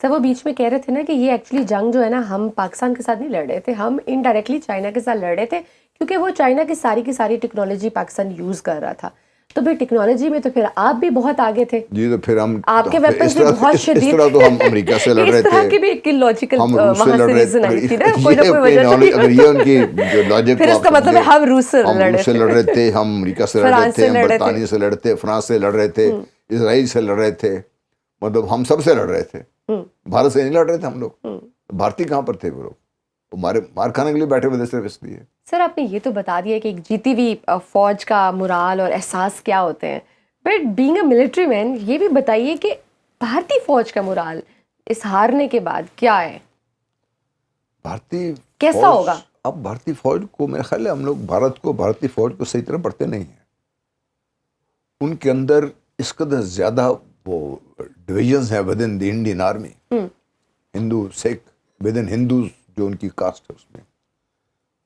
سر وہ بیچ میں کہہ رہے تھے نا کہ یہ ایکچولی جنگ جو ہے نا ہم پاکستان کے ساتھ نہیں لڑ رہے تھے, ہم انڈائریکٹلی چائنا کے ساتھ لڑ رہے تھے, کیونکہ وہ چائنا کی ساری ٹیکنالوجی پاکستان یوز کر رہا تھا. تو پھر ٹیکنالوجی میں تو پھر آپ بھی بہت آگے تھے. جی تو پھر ہم آپ کے ویپنز بھی بہت شدید, اس طرح تو ہم امریکہ سے لڑ رہے تھے, اس طرح کی بھی ایک لاجیکل ہم روس سے وہاں لڑ سے رہے ریزن آئی تھی نا, تھے. کوئی نہ کوئی وجہ تھی. اگر یہ ان کی جو لاجک پھر اس کا مطلب ہے ہم روس سے لڑ رہے تھے, ہم امریکہ سے لڑ رہے تھے, ہم برطانیہ سے لڑ رہے تھے, فرانس سے لڑ رہے تھے, اسرائیل سے لڑ رہے تھے, مطلب ہم سب سے لڑ رہے تھے. بھارت سے نہیں لڑ رہے تھے ہم لوگ. بھارتی کہاں پر تھے وہ لوگ, مار کھانے کے لیے بیٹھے ہوئے تھے صرف اس لیے. سر آپ نے یہ تو بتا دیا کہ ایک جیتی ہوئی فوج کا مرال اور احساس کیا ہوتے ہیں, بٹ بینگ اے ملٹری مین یہ بھی بتائیے کہ بھارتی فوج کا مرال اس ہارنے کے بعد کیا ہے, بھارتی کیسا ہوگا؟ اب بھارتی فوج کو میرا خیال ہے ہم لوگ بھارتی فوج کو صحیح طرح پڑھتے نہیں ہیں. ان کے اندر اس قدر زیادہ وہ ڈویژنز ہیں with in the Indian army, Hindu Sikh with in Hindus جو ان کی کاسٹ ہے اس میں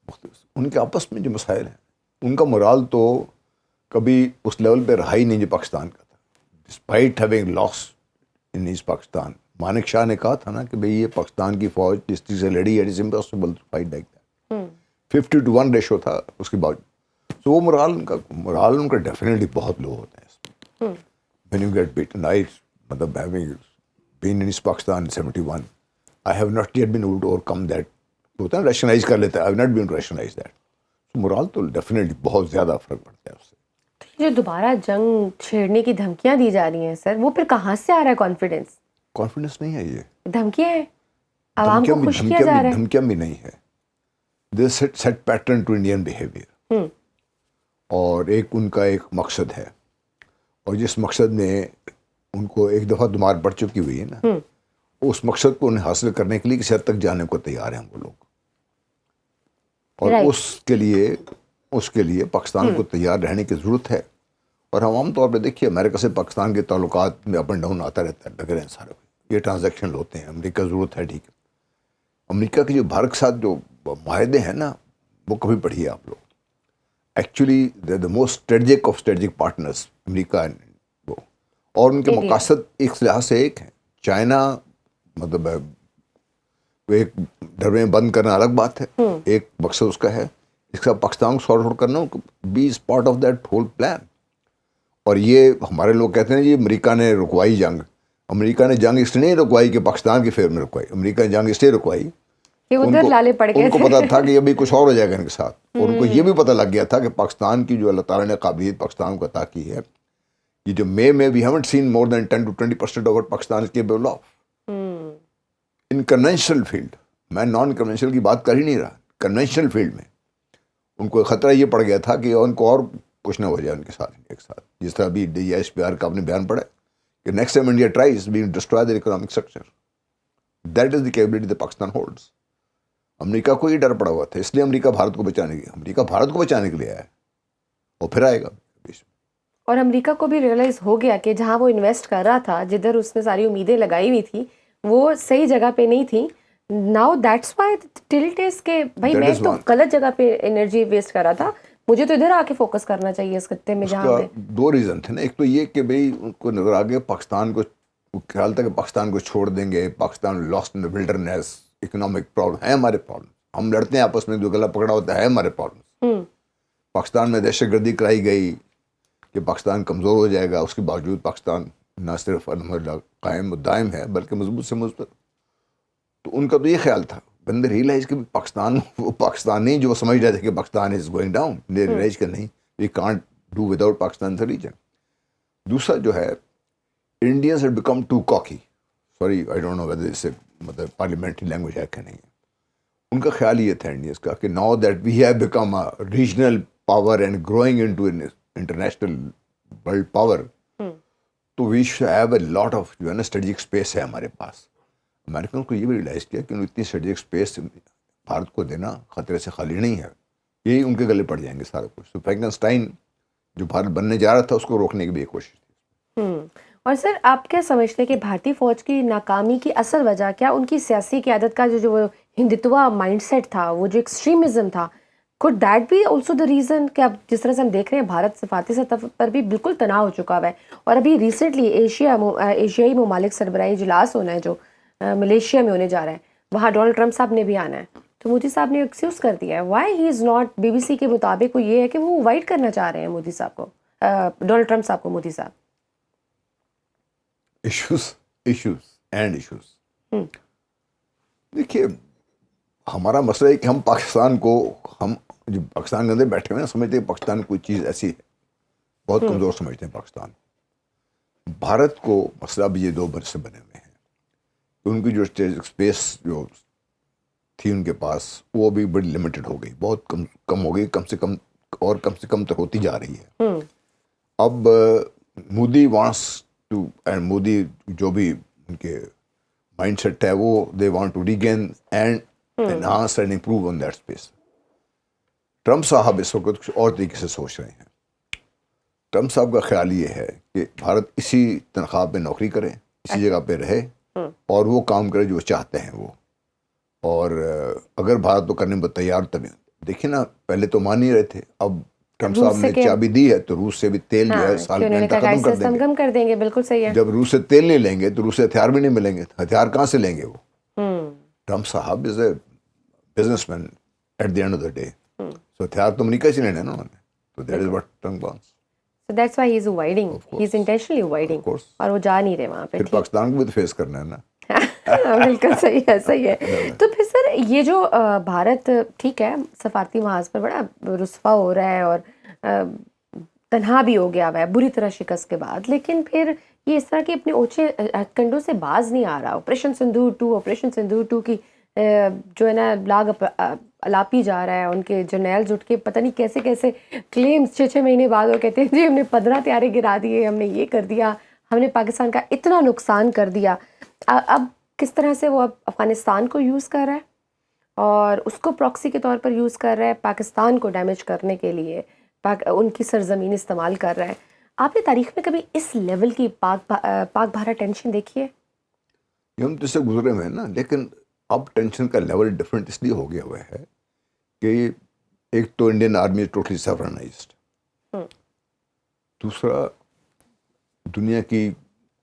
مختلف, ان کے آپس میں جو مسائل ہیں ان کا مرال تو کبھی اس لیول پہ رہا ہی نہیں جو پاکستان کا تھا. ڈسپائٹ ہیونگ لاس ان ایسٹ پاکستان, مانک شاہ نے کہا تھا نا کہ بھئی یہ پاکستان کی فوج جس چیز سے لڑی ہے, it is impossible to fight like that. 50-1 ratio تھا اس کے باوجود. تو وہ مرال ان کا ڈیفینیٹلی بہت لو ہوتا ہے اس میں. when you get beaten, مطلب having been in East Pakistan in 71, I have not yet been able to overcome that. ہوتا ہے ریشنائز کر لیتا ہے, I have not been able to rationalize that. Morale تو ڈیفینیٹلی بہت زیادہ فرق پڑتا ہے اس سے. جو دوبارہ جنگ چھیڑنے کی دھمکیاں دی جا رہی ہیں سر, وہ پھر کہاں سے آ رہا ہے کانفیڈنس؟ کانفیڈنس نہیں ہے, یہ دھمکیاں ہیں, عوام کو خوش کیا جا رہا ہے. دھمکیاں بھی نہیں ہے. They set pattern to Indian behaviour, اور ایک ان کا ایک مقصد ہے, اور جس مقصد میں ان کو ایک دفعہ دمار پڑ چکی ہوئی ہے نا, اس مقصد کو انہیں حاصل کرنے کے لیے کسی حد تک جانے کو تیار ہیں وہ لوگ. اور اس کے لیے پاکستان کو تیار رہنے کی ضرورت ہے. اور ہم عام طور پہ دیکھیے امریکہ سے پاکستان کے تعلقات میں اپ اینڈ ڈاؤن آتا رہتا ہے, لگ رہے ہیں سارے یہ ٹرانزیکشن ہوتے ہیں. امریکہ ضرورت ہے, ٹھیک ہے. امریکہ کے جو بھارت کے ساتھ جو معاہدے ہیں نا, وہ کبھی پڑھیے آپ لوگ. Actually they the most strategic of strategic partners امریکہ وہ, اور ان کے مقاصد ایک لحاظ سے ایک ہیں. چائنا مطلب وہ ایک ڈربے میں بند کرنا الگ بات ہے, ایک مقصد اس کا ہے. اس کا پاکستان کو سارٹ آؤٹ کرنا be is part of that whole plan. اور یہ ہمارے لوگ کہتے ہیں جی امریکہ نے رکوائی جنگ. امریکہ نے جنگ اس لیے نہیں رکوائی کہ پاکستان کے فیور میں رکوائی, امریکہ نے جنگ اس لیے رکوائی ان کو پتا تھا کہ ابھی کچھ اور ہو جائے گا ان کے ساتھ. اور ان کو یہ بھی پتا لگ گیا تھا کہ پاکستان کی جو اللہ تعالیٰ نے قابلیت پاکستان کو عطا کی ہے, یہ جو میں we haven't seen more than 10-20% of Pakistan is capable of in conventional field. میں نان کنونشنل کی بات کر ہی نہیں رہا, کنونشنل فیلڈ میں ان کو خطرہ یہ پڑ گیا تھا کہ ان کو اور کچھ نہ ہو جائے ان کے ساتھ ایک ساتھ. جس طرح ابھی DSPR کا آپ نے بیان پڑھا کہ next time India tries we destroy their economic structure, that is the capability that Pakistan holds. امریکہ کو یہ ڈر پڑا ہوا تھا, اس لیے امریکہ بھارت کو بچانے کے لیے آیا, اور پھر آئے گا. اور امریکہ کو بھی ریئلائز ہو گیا کہ جہاں وہ انویسٹ کر رہا تھا, جدھر اس نے ساری امیدیں لگائی ہوئی تھی, وہ صحیح جگہ پہ نہیں تھی. ناؤ دیٹس وائی ٹلٹ از کہ بھائی میں تو غلط جگہ پہ انرجی ویسٹ کر رہا تھا, مجھے تو ادھر آ کے فوکس کرنا چاہیے اس خطے میں. جہاں میں 2 ریزن تھے نا. ایک تو یہ کہ بھئی ان کو نظر آ گیا پاکستان کو, خیال تھا کہ پاکستان کو چھوڑ دیں گے, پاکستان لاسٹ ان ولڈرنیس, اکنامک پرابلم ہے ہمارے پرابلم, ہم لڑتے ہیں آپس میں, جو گلا پکڑا ہوتا ہے ہمارے پرابلم. پاکستان میں دہشت گردی کرائی گئی کہ پاکستان کمزور ہو جائے گا, اس کے باوجود پاکستان نہ صرف الحمدللہ قائم و دائم ہے بلکہ مضبوط سے مضبوط. تو ان کا تو یہ خیال تھا, بندے ریئلائز کہ پاکستان وہ پاکستان نہیں جو وہ سمجھ رہے تھے کہ Pakistan is going down, they realise کہ نہیں, we can't do without Pakistan the region. دوسرا جو ہے, Indians had become to cocky, sorry I don't know whether اس سے مطلب پارلیمنٹری لینگویج ہے کہ نہیں. ان کا خیال یہ تھا انڈینس کا کہ now that we have become a regional power and growing into international world power, تو we should have a lot of جو ہے نا اسٹریٹجک اسپیس ہے ہمارے پاس. امریکن کو یہ بھی ریئلائز کیا کہ اتنی اسٹریٹجک اسپیس بھارت کو دینا خطرے سے خالی نہیں ہے, یہی ان کے گلے پڑ جائیں گے سارا کچھ. تو فرینکنسٹائن جو بھارت بننے جا رہا تھا اس کو روکنے کی بھی ایک کوشش تھی. اور سر آپ کیا سمجھتے ہیں کہ بھارتی فوج کی ناکامی کی اصل وجہ کیا ان کی سیاسی قیادت کا جو ہندتوا مائنڈ سیٹ تھا, وہ جو ایکسٹریمزم تھا, could that be also the reason کہ اب جس طرح سے ہم دیکھ رہے ہیں بھارت سفارتی سطح پر بھی بالکل تناؤ ہو چکا ہوا ہے, اور ابھی ریسنٹلی ایشیائی ممالک سربراہی اجلاس ہونا ہے جو ملیشیا میں ہونے جا رہا ہے, وہاں ڈونلڈ ٹرمپ صاحب نے بھی آنا ہے. تو مودی صاحب نے ایکسکیوز کر دیا ہے. Why he is not, B B C کے مطابق وہ یہ ہے کہ وہ اوائڈ کرنا چاہ رہے ہیں مودی صاحب کو, ڈونلڈ ٹرمپ صاحب کو. مودی صاحب ایشوز دیکھیے, ہمارا مسئلہ ہے کہ ہم پاکستان کو, ہم جو پاکستان کے اندر بیٹھے ہوئے ہیں سمجھتے ہیں پاکستان کوئی چیز ایسی ہے, بہت کمزور سمجھتے ہیں پاکستان. بھارت کو مسئلہ بھی یہ دو برس سے بنے ہوئے ہیں کہ ان کی جو اسپیس جو تھی ان کے پاس وہ بھی بڑی لمیٹڈ ہو گئی, بہت کم ہو گئی, کم سے کم تک ہوتی جا رہی ہے. اب Modi wants to, and Modi جو بھی ان کے مائنڈ سیٹ ہے وہ they want to regain and enhance and improve on that space. Trump صاحب اس وقت کچھ اور طریقے سے سوچ رہے ہیں. ٹرمپ صاحب کا خیال یہ ہے کہ بھارت اسی تنخواہ پہ نوکری کرے, اسی جگہ پہ رہے اور وہ کام کرے جو چاہتے ہیں وہ. اور اگر بھارت تو کرنے میں تیار, تبھی دیکھیں نا پہلے تو مان نہیں رہے تھے, اب ٹرمپ صاحب نے چابی دی ہے تو روس سے بھی تیل جو ہے سال میں ختم کر دیں گے. بالکل صحیح ہے. جب روس سے تیل نہیں لیں گے تو روس سے ہتھیار بھی نہیں ملیں گے, ہتھیار کہاں سے لیں گے وہ. ٹرمپ صاحب is a businessman at the end of the day, so ہتھیار تو امریکہ سے لینا ہے نا انہوں نے. تو that is what Trump wants. So that's why he is avoiding. He is intentionally avoiding. اور وہ جا نہیں رہے وہاں پہ. پھر پاکستان کو بھی تو فیس کرنا ہے نا. بالکل صحیح ہے, صحیح ہے. تو پھر سر یہ جو بھارت ٹھیک ہے سفارتی محاذ پر بڑا رسوا ہو رہا ہے اور تنہا بھی ہو گیا ہوا ہے بری طرح شکست کے بعد, لیکن پھر یہ اس طرح کے اپنے اونچے کنڈوں سے باز نہیں آ رہا. آپریشن سندھور 2 کی جو ہے نا لاگ الاپی جا رہا ہے. ان کے جرنیلز اٹھ کے پتہ نہیں کیسے کیسے کلیمز 6 مہینے بعد وہ کہتے ہیں جی ہم نے 15 طیارے گرا دیے, ہم نے یہ کر دیا, ہم نے پاکستان کا اتنا نقصان کر دیا. اب کس طرح سے وہ افغانستان کو یوز کر رہا ہے اور اس کو پراکسی کے طور پر یوز کر رہا ہے, پاکستان کو ڈیمیج کرنے کے لیے ان کی سرزمین استعمال کر رہا ہے. آپ نے تاریخ میں کبھی اس لیول کی پاک بھارت ٹینشن دیکھی ہے؟ ہم تو اس سے گزرے ہوئے ہیں نا, لیکن اب ٹینشن کا لیول ڈفرینٹ اس لیے ہو گیا ہوا ہے کہ ایک تو انڈین آرمی ٹوٹلی سیورنائزڈ, دوسرا دنیا کی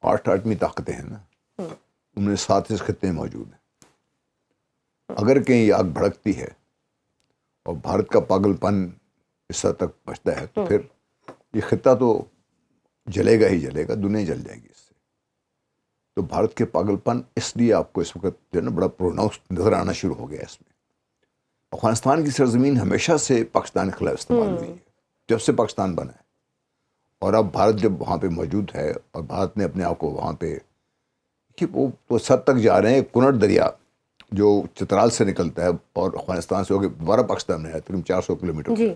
8 طاقتیں ہیں نا, ان میں 7 خطے موجود ہیں. اگر کہیں یہ آگ بھڑکتی ہے اور بھارت کا پاگل پن اس حد تک پہنچتا ہے تو پھر یہ خطہ تو جلے گا ہی جلے گا, دنیا جل جائے گی اس سے. تو بھارت کے پاگل پن اس لیے آپ کو اس وقت جو ہے نا بڑا پروناؤنس نظر آنا شروع ہو گیا اس میں. افغانستان کی سرزمین ہمیشہ سے پاکستان کے خلاف استعمال ہوئی ہے جب سے پاکستان بنا ہے, اور اب بھارت جب وہاں پہ موجود ہے اور بھارت نے اپنے آپ کو وہاں پہ کہ وہ اس حد تک جا رہے ہیں. کنڑ دریا جو چترال سے نکلتا ہے اور افغانستان سے ہو کے دوبارہ پاکستان میں ہے تقریباً 400 کلومیٹر جی,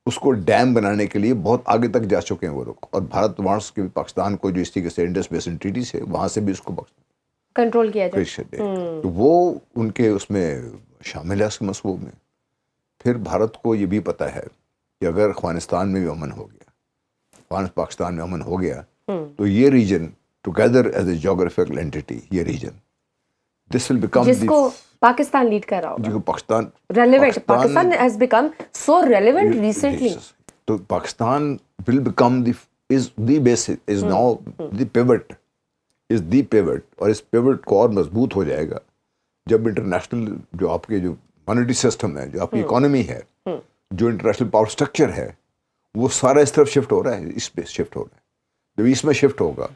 اس کو ڈیم بنانے کے لیے بہت آگے تک جا چکے ہیں وہ لوگ. اور بھارت وانٹس کے پاکستان کو جو اس طریقے سے انڈس بیسن ٹریٹی سے وہاں سے بھی اس کو کنٹرول کیا جائے, تو وہ ان کے اس میں شامل ہے اس کے منصوبوں میں. پھر بھارت کو یہ بھی پتہ ہے کہ اگر افغانستان میں بھی امن ہو گیا, پاکستان میں امن ہو گیا, تو یہ region together as a geographical entity, یہ ریجن دس ول بیکم جس کو پاکستان لیڈ کر رہا ہوگا, جو Pakistan relevant, Pakistan has become so relevant recently. تو Pakistan will become as the base, is now the pivot, is the pivot. اور اس پیوٹ کو اور مضبوط ہو جائے گا جب انٹرنیشنل جو آپ کے جو مانیٹری سسٹم ہے, جو آپ کی اکانومی ہے, جو انٹرنیشنل پاور اسٹرکچر ہے, وہ سارا اس طرف شفٹ ہو رہا ہے, اس پہ شفٹ ہو رہا ہے. جب اس میں شفٹ ہوگا,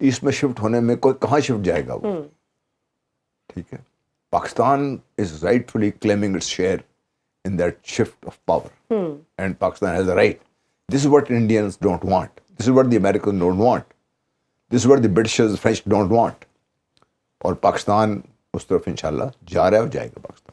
اس میں شفٹ ہونے میں کوئی کہاں شفٹ جائے گا وہ, ٹھیک ہے. Pakistan is rightfully claiming its share in that shift of power, and Pakistan has a right. This is what Indians don't want. This is what the Americans don't want. This is what the Britishers, French don't want. اور پاکستان اس طرف انشاءاللہ جا رہا ہے اور جائے گا پاکستان.